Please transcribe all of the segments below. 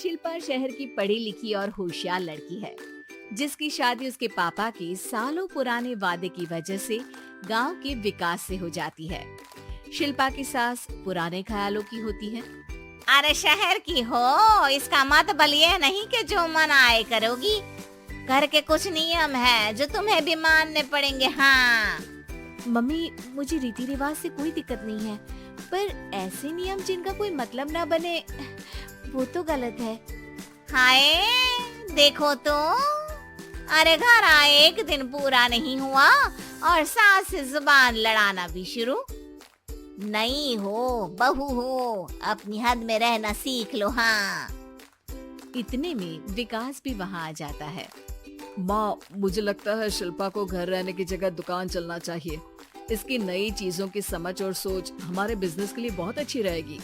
शिल्पा शहर की पढ़ी लिखी और होशियार लड़की है, जिसकी शादी उसके पापा के सालों पुराने वादे की वजह से गांव के विकास से हो जाती है। शिल्पा की सास पुराने ख्यालों की होती है। अरे शहर की हो, इसका मतलब ये नहीं कि जो मन आए करोगी। घर के कुछ नियम है जो तुम्हें भी मानने पड़ेंगे। हाँ मम्मी, मुझे रीति रिवाज से कोई दिक्कत नहीं है, पर ऐसे नियम जिनका कोई मतलब ना बने वो तो गलत है। हाय देखो तो, अरे घर आए एक दिन पूरा नहीं हुआ और सास से जुबान लड़ाना भी शुरू। नहीं हो, बहू हो, अपनी हद में रहना सीख लो। हाँ इतने में विकास भी वहाँ आ जाता है। माँ, मुझे लगता है शिल्पा को घर रहने की जगह दुकान चलना चाहिए। इसकी नई चीजों की समझ और सोच हमारे बिजनेस के लिए बहुत अच्छी रहेगी।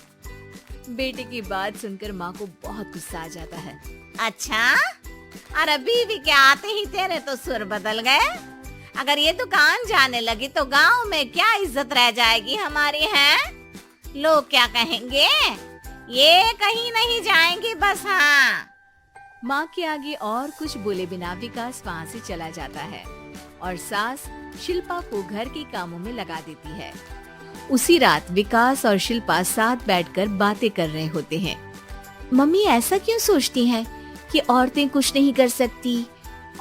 बेटे की बात सुनकर माँ को बहुत गुस्सा आ जाता है। अच्छा, अरे बीवी के आते ही तेरे तो सुर बदल गए। अगर ये दुकान जाने लगी तो गांव में क्या इज्जत रह जाएगी हमारी है? लोग क्या कहेंगे? ये कहीं नहीं जाएंगी बस। हाँ माँ के आगे और कुछ बोले बिना विकास वहाँ से चला जाता है और सास शिल्पा को घर के कामों में लगा देती है। उसी रात विकास और शिल्पा साथ बैठकर बातें कर रहे होते हैं। मम्मी ऐसा क्यों सोचती हैं कि औरतें कुछ नहीं कर सकती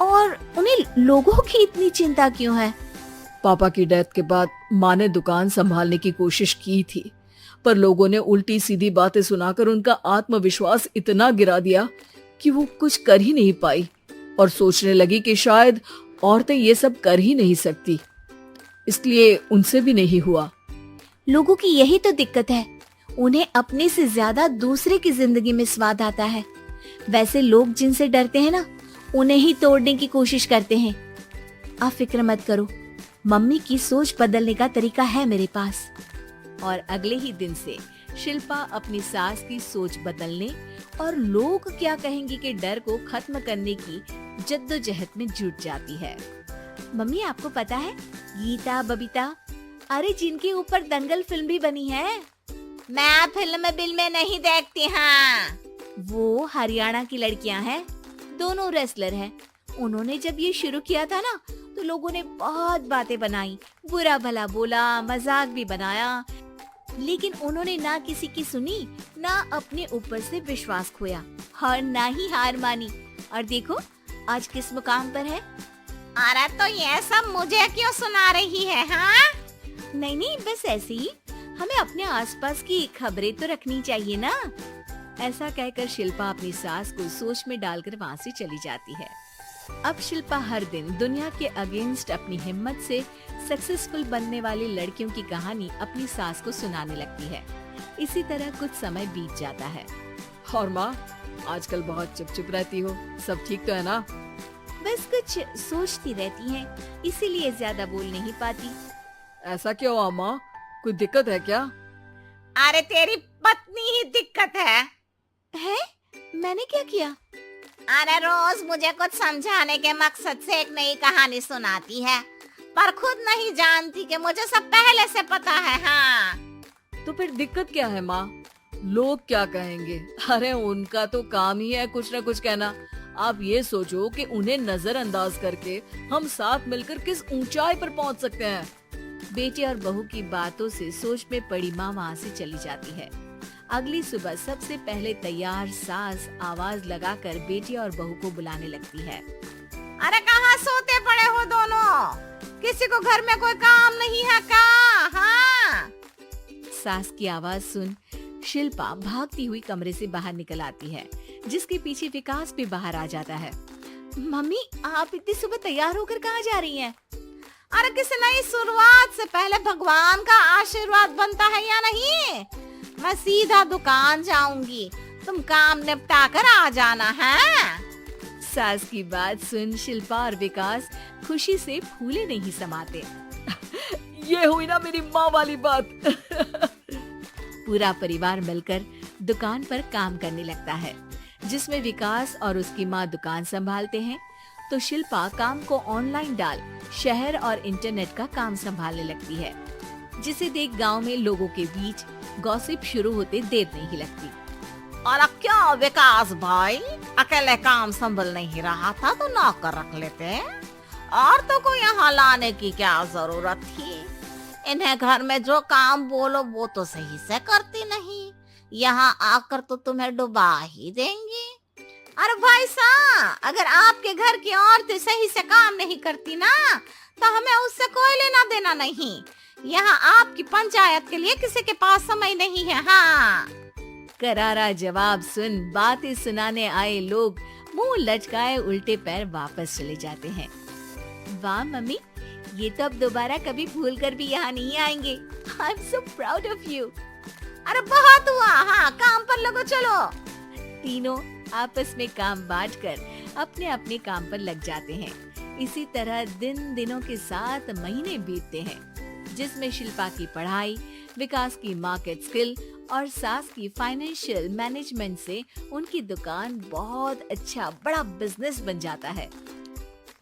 और उन्हें लोगों की इतनी चिंता क्यों है? पापा की डेथ के बाद माँ ने दुकान संभालने की कोशिश की थी, पर लोगों ने उल्टी सीधी बातें सुनाकर उनका आत्मविश्वास इतना गिरा दिया कि वो कुछ कर ही नहीं पाई और सोचने लगी कि शायद औरतें ये सब कर ही नहीं सकती, इसलिए उनसे भी नहीं हुआ। लोगों की यही तो दिक्कत है, उन्हें अपने से ज्यादा दूसरे की जिंदगी में स्वाद आता है। वैसे लोग जिनसे डरते हैं ना, उन्हें ही तोड़ने की कोशिश करते हैं। आप फिक्र मत करो, मम्मी की सोच बदलने का तरीका है मेरे पास। और अगले ही दिन से शिल्पा अपनी सास की सोच बदलने और लोग क्या कहेंगे के डर को खत्म करने की जद्दोजहद में जुट जाती है। मम्मी, आपको पता है गीता, बबीता, अरे जिनके ऊपर दंगल फिल्म भी बनी है। मैं फिल्म बिल में नहीं देखती। हाँ वो हरियाणा की लड़कियां हैं, दोनों रेसलर हैं। उन्होंने जब ये शुरू किया था ना, तो लोगों ने बहुत बातें बनाई, बुरा भला बोला, मजाक भी बनाया, लेकिन उन्होंने ना किसी की सुनी, ना अपने ऊपर से विश्वास खोया और ना ही हार मानी। और देखो आज किस मुकाम पर है। अरे तो ये सब मुझे क्यों सुना रही है? हाँ नहीं, बस ऐसे ही, हमें अपने आसपास की खबरें तो रखनी चाहिए ना। ऐसा कहकर शिल्पा अपनी सास को सोच में डालकर वहाँ से चली जाती है। अब शिल्पा हर दिन दुनिया के अगेंस्ट अपनी हिम्मत से सक्सेसफुल बनने वाली लड़कियों की कहानी अपनी सास को सुनाने लगती है। इसी तरह कुछ समय बीत जाता है। और माँ, आजकल बहुत चुप रहती हो, सब ठीक तो है ना? बस कुछ सोचती रहती हैं, इसीलिए ज्यादा बोल नहीं पाती। ऐसा क्यों हुआ माँ, कोई दिक्कत है क्या? अरे तेरी पत्नी ही दिक्कत है। मैंने क्या किया? अरे रोज मुझे कुछ समझाने के मकसद से एक नई कहानी सुनाती है, पर खुद नहीं जानती कि मुझे सब पहले से पता है। हाँ तो फिर दिक्कत क्या है माँ? लोग क्या कहेंगे? अरे उनका तो काम ही है कुछ न कुछ कहना। आप ये सोचो कि उन्हें नजरअंदाज करके हम साथ मिलकर किस ऊंचाई पर पहुंच सकते हैं। बेटे और बहू की बातों से सोच में पड़ी माँ वहाँ से चली जाती है। अगली सुबह सबसे पहले तैयार सास आवाज लगाकर बेटी और बहू को बुलाने लगती है। अरे कहाँ सोते पड़े हो दोनों? किसी को घर में कोई काम नहीं है क्या? हाँ सास की आवाज सुन शिल्पा भागती हुई कमरे से बाहर निकल आती है, जिसके पीछे विकास भी बाहर आ जाता है। मम्मी, आप इतनी सुबह तैयार होकर कहाँ जा रही हैं? अरे किसी नई शुरुआत से पहले भगवान का आशीर्वाद बनता है या नहीं? मैं सीधा दुकान जाऊंगी, तुम काम निपटा कर आ जाना है। सास की बात सुन शिल्पा और विकास खुशी से फूले नहीं समाते। ये हुई ना मेरी माँ वाली बात। पूरा परिवार मिलकर दुकान पर काम करने लगता है, जिसमें विकास और उसकी माँ दुकान संभालते हैं, तो शिल्पा काम को ऑनलाइन डाल शहर और इंटरनेट का काम संभालने लगती है, जिसे देख गांव में लोगों के बीच गॉसिप शुरू होते देर नहीं लगती। और क्या विकास भाई, अकेले काम संभल नहीं रहा था तो नौकर रख लेते, और तो को यहाँ लाने की क्या जरूरत थी। इन्हें घर में जो काम बोलो वो तो सही से करती नहीं, यहाँ आकर तो तुम्हें डुबा ही देंगी। अरे भाई साहब, अगर आपके घर की औरतें सही से काम नहीं करती ना तो हमें उससे कोई लेना देना नहीं। यहाँ आपकी पंचायत के लिए किसी के पास समय नहीं है। हाँ, करारा जवाब सुन बातें सुनाने आए लोग मुंह लटकाए उल्टे पैर वापस चले जाते हैं। वाह मम्मी, ये तो अब दोबारा कभी भूल कर भी यहाँ नहीं आएंगे। I am so proud of you. अरे बहुत हुआ, हाँ काम पर लगो चलो। तीनों आपस में काम बांटकर अपने अपने काम पर लग जाते हैं। इसी तरह दिनों के साथ महीने बीतते हैं, जिसमें शिल्पा की पढ़ाई, विकास की मार्केट स्किल और सास की फाइनेंशियल मैनेजमेंट से उनकी दुकान बहुत अच्छा बड़ा बिजनेस बन जाता है,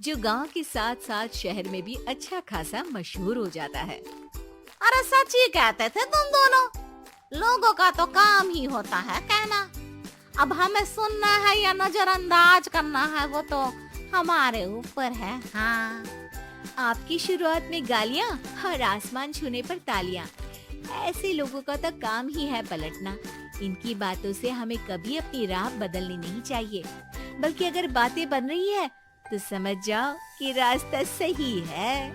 जो गांव के साथ साथ शहर में भी अच्छा खासा मशहूर हो जाता है। अरे सच ही कहते थे तुम दोनों, लोगों का तो काम ही होता है कहना। अब हमें सुनना है या नजरअंदाज करना है वो तो हमारे ऊपर है। हाँ, आपकी शुरुआत में गालियाँ और आसमान छूने पर तालियां, ऐसे लोगों का तो काम ही है पलटना। इनकी बातों से हमें कभी अपनी राह बदलनी नहीं चाहिए, बल्कि अगर बातें बन रही है तो समझ जाओ कि रास्ता सही है।